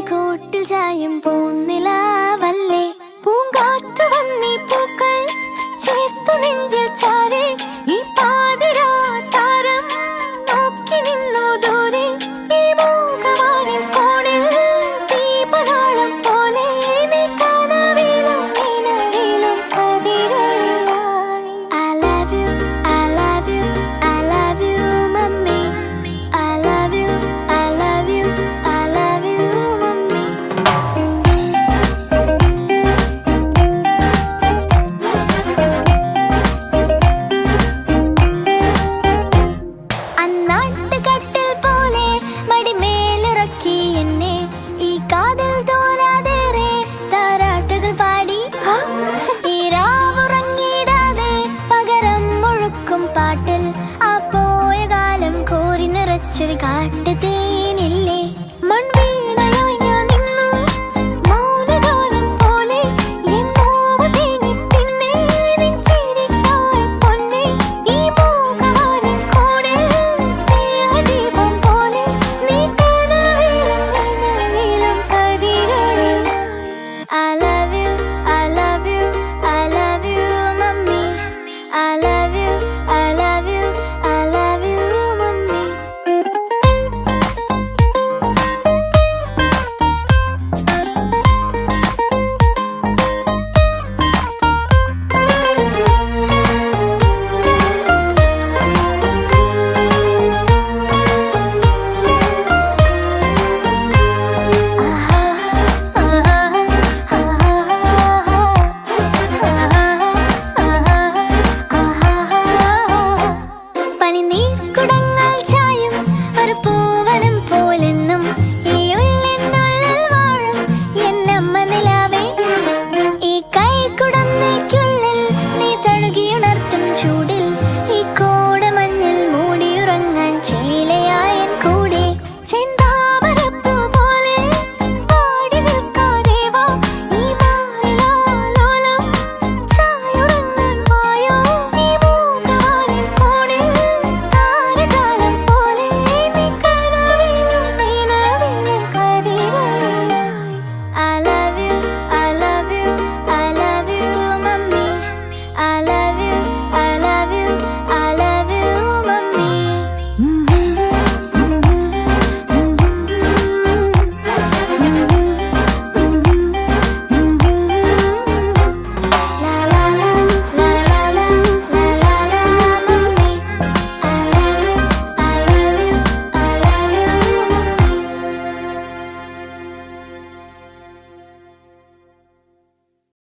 കൂട്ടിൽ ചായും പൂനിലാവല്ലേ പൂങ്കാറ്റു വന്നി പൂക്കൾ ചേർത്തു നെഞ്ചിൽ ചാരി ഈ പാതിരാ താരം നോക്കി നിന്നു ദൂരെ ഈ മൂകവാനിൻ കോണിൽ ദീപനാളം പോലെ നീ കനവിലും നിലവിലും കതിരൊളിയായി I love you, I love you, I love you, mummy. I love you, I love you, I love you, mummy. അന്നാട്ടുകട്ടിൽ പോലെ മടിമേലിറക്കി എന്നെ ഈ കാതിൽ തോരാതേറെ താരാട്ടുകൾ പാടി ഈ രാവുറങ്ങിടാതെ പകരം മുഴുക്കും പാട്ടിൽ ആ പോയ കാലം കോരി നിറച്ചൊരു കാട്ടുതേനില്ലേ മൺവീണയായി ഞാൻ നിന്നു മൗനഗാനം പോലെ എൻ നോവ് തേങ്ങി പിന്നെ നിൻ ചിരിക്കായി പൊന്നെ ഈ മൂകവാനിൻ കോണിൽ സ്നേഹദീപം പോലെ നീ കനവിലും നിലവിലും കതിരൊളിയായി I love you, I love you, I love you, mummy. I love you, I love you, I love you, mummy. പനിനീർ കുടങ്ങൾ